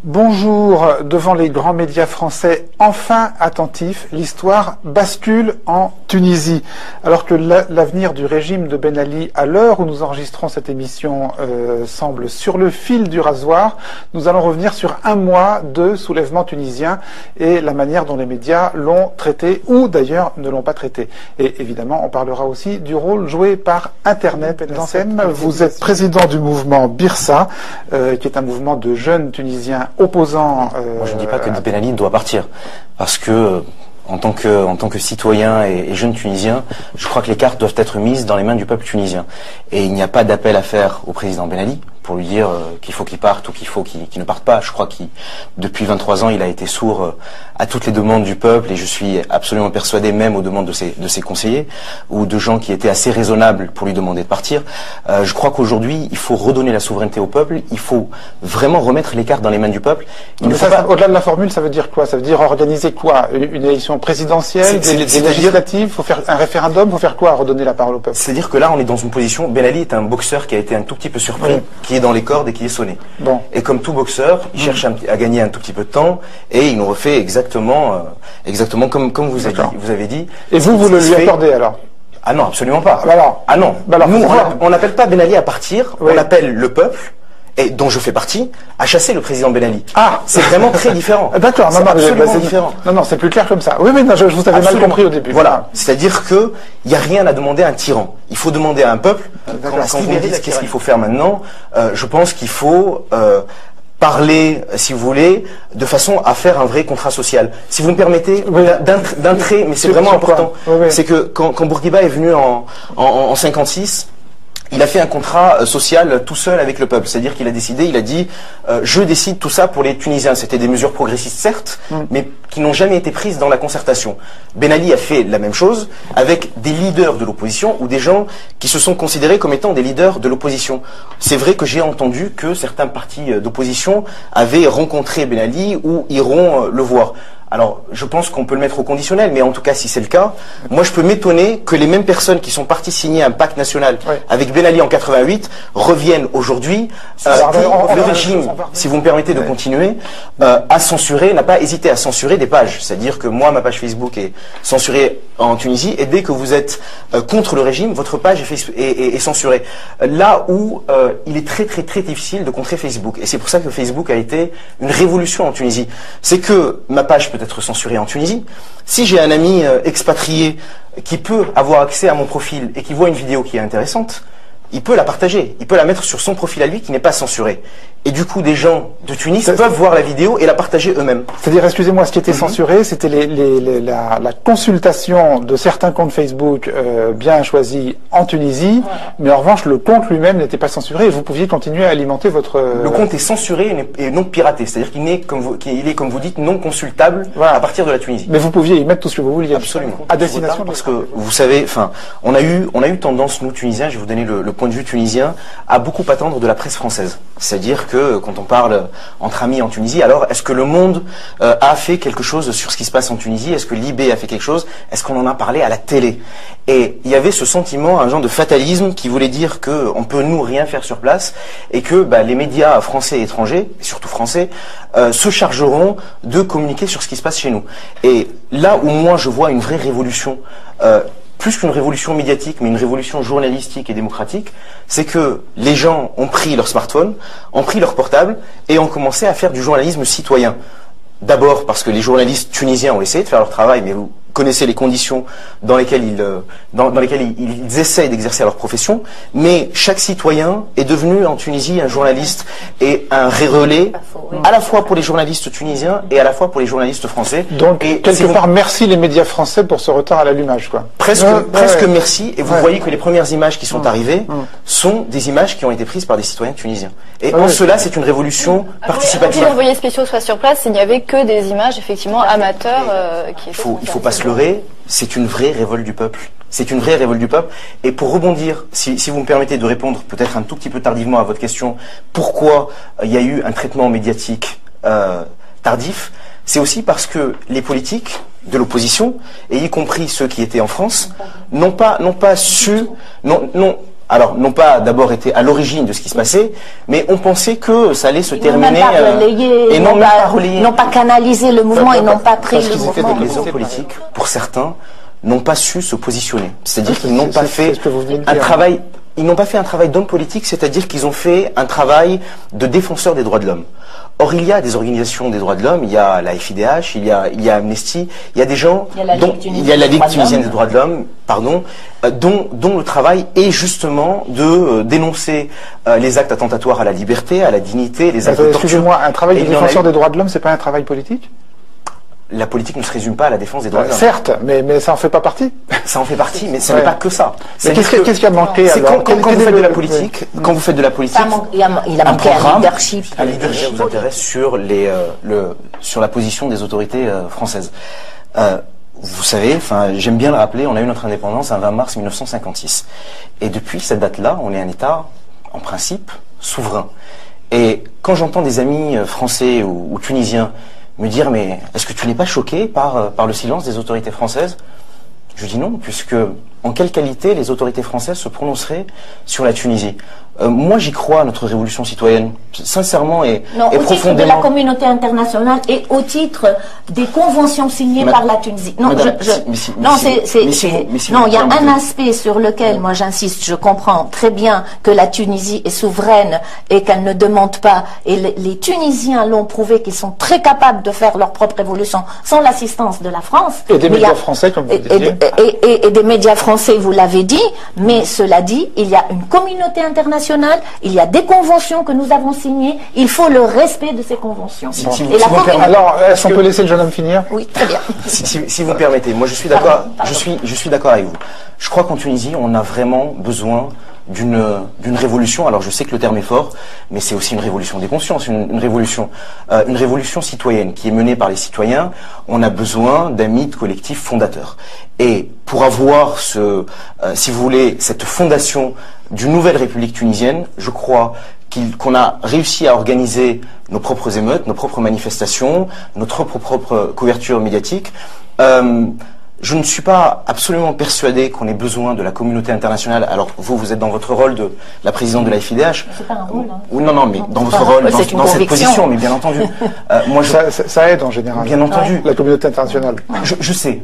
Bonjour, devant les grands médias français enfin attentifs, l'histoire bascule en Tunisie. Alors que l'avenir du régime de Ben Ali, à l'heure où nous enregistrons cette émission, semble sur le fil du rasoir, nous allons revenir sur un mois de soulèvement tunisien et la manière dont les médias l'ont traité ou d'ailleurs ne l'ont pas traité. Et évidemment, on parlera aussi du rôle joué par Internet. Vous êtes président du mouvement Birsa, qui est un mouvement de jeunes Tunisiens opposants. Moi, je ne dis pas que Ben Ali doit partir, parce que en tant que citoyen et jeune Tunisien, je crois que les cartes doivent être mises dans les mains du peuple tunisien. Et il n'y a pas d'appel à faire au président Ben Ali pour lui dire qu'il faut qu'il parte ou qu'il ne parte pas. Je crois qu'il, depuis 23 ans, il a été sourd à toutes les demandes du peuple, et je suis absolument persuadé, même aux demandes de ses conseillers ou de gens qui étaient assez raisonnables pour lui demander de partir. Je crois qu'aujourd'hui, il faut redonner la souveraineté au peuple. Il faut vraiment remettre les cartes dans les mains du peuple. Au-delà de la formule, ça veut dire quoi? Ça veut dire organiser quoi? Une élection présidentielle, des législatives? Faut faire un référendum? Faut faire quoi? Redonner la parole au peuple? C'est-à-dire que là, on est dans une position. Ben Ali est un boxeur qui a été un tout petit peu surpris, qui est dans les cordes et qui est sonné. Bon. Et comme tout boxeur, il cherche à gagner un tout petit peu de temps, et il nous refait exactement comme vous avez dit. Et vous le lui accordez alors? Ah non, absolument pas. Ah non. Nous, on n'appelle pas Ben Ali à partir, on appelle le peuple, et dont je fais partie, à chasser le président Ben Ali. Ah, c'est vraiment très différent. D'accord, c'est différent. Non, c'est plus clair comme ça. Oui, mais non, je vous avais mal compris au début. Voilà, c'est-à-dire que il n'y a rien à demander à un tyran. Il faut demander à un peuple. Quand vous me dites qu'est-ce qu'il faut faire maintenant, je pense qu'il faut parler, si vous voulez, de façon à faire un vrai contrat social. Si vous me permettez, d'un trait, mais c'est vraiment important, c'est que quand Bourguiba est venu en 56, il a fait un contrat social tout seul avec le peuple. C'est-à-dire qu'il a décidé, il a dit je décide tout ça pour les Tunisiens. C'était des mesures progressistes, certes, mais qui n'ont jamais été prises dans la concertation. Ben Ali a fait la même chose avec des leaders de l'opposition ou des gens qui se sont considérés comme étant des leaders de l'opposition. C'est vrai que j'ai entendu que certains partis d'opposition avaient rencontré Ben Ali ou iront le voir. Alors, je pense qu'on peut le mettre au conditionnel, mais en tout cas, si c'est le cas, moi je peux m'étonner que les mêmes personnes qui sont parties signer un pacte national avec Ben Ali en 88 reviennent aujourd'hui le régime, si vous me permettez de continuer, à censurer, n'a pas hésité à censurer des pages. C'est-à-dire que moi, ma page Facebook est censurée en Tunisie, et dès que vous êtes contre le régime, votre page est censurée. Là où il est très difficile de contrer Facebook. Et c'est pour ça que Facebook a été une révolution en Tunisie. C'est que ma page peut être censurée en Tunisie. Si j'ai un ami expatrié qui peut avoir accès à mon profil et qui voit une vidéo qui est intéressante, il peut la partager, il peut la mettre sur son profil à lui qui n'est pas censuré. Et du coup, des gens de Tunis peuvent voir la vidéo et la partager eux-mêmes. C'est-à-dire, excusez-moi, ce qui était censuré, c'était la consultation de certains comptes Facebook bien choisis en Tunisie, mais en revanche, le compte lui-même n'était pas censuré et vous pouviez continuer à alimenter votre... Le compte est censuré et non piraté, c'est-à-dire qu'il est, comme vous dites, non consultable à partir de la Tunisie. Mais vous pouviez y mettre tout ce que vous vouliez. Absolument. À destination. Parce que, vous savez, on a eu tendance, nous, Tunisiens, je vais vous donner le point de vue tunisien, à beaucoup attendre de la presse française. C'est-à-dire que quand on parle entre amis en Tunisie, alors est-ce que Le Monde a fait quelque chose sur ce qui se passe en Tunisie? Est-ce que Libé a fait quelque chose? Est-ce qu'on en a parlé à la télé? Et il y avait ce sentiment, un genre de fatalisme qui voulait dire qu'on peut nous rien faire sur place et que les médias français et étrangers, et surtout français, se chargeront de communiquer sur ce qui se passe chez nous. Et là où moi je vois une vraie révolution, plus qu'une révolution médiatique, mais une révolution journalistique et démocratique, c'est que les gens ont pris leur smartphone, ont pris leur portable et ont commencé à faire du journalisme citoyen. D'abord parce que les journalistes tunisiens ont essayé de faire leur travail, mais vous connaissez les conditions dans lesquelles ils essayent d'exercer leur profession, mais chaque citoyen est devenu en Tunisie un journaliste et un relais à la fois pour les journalistes tunisiens et à la fois pour les journalistes français. Donc, quelque part, merci les médias français pour ce retard à l'allumage, quoi. Presque merci, et vous voyez que les premières images qui sont arrivées sont des images qui ont été prises par des citoyens tunisiens. Et en cela, c'est une révolution participative. Si les envoyés spéciaux soient sur place, il n'y avait que des images, effectivement, amateurs. Il faut pas se leurrer, c'est une vraie révolte du peuple. C'est une vraie révolte du peuple. Et pour rebondir, si vous me permettez de répondre peut-être un tout petit peu tardivement à votre question, pourquoi il y a eu un traitement médiatique tardif, c'est aussi parce que les politiques de l'opposition, et y compris ceux qui étaient en France, n'ont pas d'abord été à l'origine de ce qui se passait, mais ont pensé que ça allait se terminer et n'ont pas canalisé le mouvement et n'ont pas pris le mouvement. Les hommes politiques, pour certains, n'ont pas su se positionner. C'est-à-dire qu'ils n'ont pas fait un travail. Ils n'ont pas fait un travail d'homme politique, c'est-à-dire qu'ils ont fait un travail de défenseur des droits de l'homme. Or, il y a des organisations des droits de l'homme, il y a la FIDH, il y a Amnesty, il y a des gens, il y a la Ligue tunisienne des droits de l'homme, dont le travail est justement de dénoncer les actes attentatoires à la liberté, à la dignité, les actes de torture. Excusez-moi, un travail de défenseur des droits de l'homme, c'est pas un travail politique ? La politique ne se résume pas à la défense des droits de l'homme. Certes, mais ça en fait pas partie. Ça en fait partie, mais ce n'est pas que ça. Qu'est-ce qui a manqué alors ? Quand vous faites de la politique, il a manqué un leadership. Un leadership vous intéresse sur sur la position des autorités françaises. Vous savez, j'aime bien le rappeler, on a eu notre indépendance un 20 mars 1956. Et depuis cette date-là, on est un État, en principe, souverain. Et quand j'entends des amis français ou tunisiens me dire, mais est-ce que tu n'es pas choqué par le silence des autorités françaises? Je dis non, puisque en quelle qualité les autorités françaises se prononceraient sur la Tunisie? Moi, j'y crois à notre révolution citoyenne, sincèrement et profondément. Au titre de la communauté internationale et au titre des conventions signées par la Tunisie. Non, il y a un aspect sur lequel, moi, j'insiste. Je comprends très bien que la Tunisie est souveraine et qu'elle ne demande pas. Et les Tunisiens l'ont prouvé qu'ils sont très capables de faire leur propre révolution sans l'assistance de la France. Et des médias français, comme vous disiez. Et des médias français, vous l'avez dit. Mais cela dit, il y a une communauté internationale. Il y a des conventions que nous avons signées. Il faut le respect de ces conventions. Alors, est-ce qu'on peut laisser le jeune homme finir? Oui, très bien. Si vous me permettez, moi je suis d'accord. Je suis d'accord avec vous. Je crois qu'en Tunisie, on a vraiment besoin d'une révolution. Alors je sais que le terme est fort, mais c'est aussi une révolution des consciences, une révolution citoyenne qui est menée par les citoyens. On a besoin d'un mythe collectif fondateur. Et pour avoir si vous voulez, cette fondation d'une nouvelle République tunisienne, je crois qu'on a réussi à organiser nos propres émeutes, nos propres manifestations, notre propre couverture médiatique. Je ne suis pas absolument persuadé qu'on ait besoin de la communauté internationale. Alors vous êtes dans votre rôle de la présidente de la FIDH. C'est pas un rôle. Hein. Oui, non, mais dans votre rôle, dans cette position, mais bien entendu. Ça aide en général. Bien entendu. La communauté internationale. Je sais.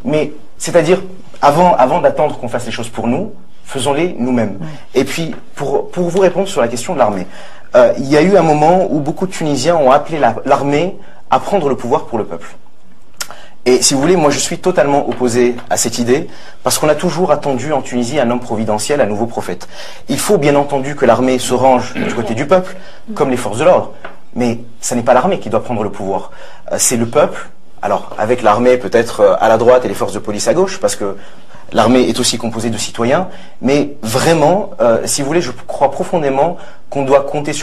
Mais c'est-à-dire, avant d'attendre qu'on fasse les choses pour nous, faisons-les nous-mêmes. Et puis, pour vous répondre sur la question de l'armée, il y a eu un moment où beaucoup de Tunisiens ont appelé l'armée à prendre le pouvoir pour le peuple. Et si vous voulez, moi je suis totalement opposé à cette idée, parce qu'on a toujours attendu en Tunisie un homme providentiel, un nouveau prophète. Il faut bien entendu que l'armée se range du côté du peuple, comme les forces de l'ordre. Mais ce n'est pas l'armée qui doit prendre le pouvoir, c'est le peuple. Alors, avec l'armée peut-être à la droite et les forces de police à gauche, parce que l'armée est aussi composée de citoyens, mais vraiment, si vous voulez, je crois profondément qu'on doit compter sur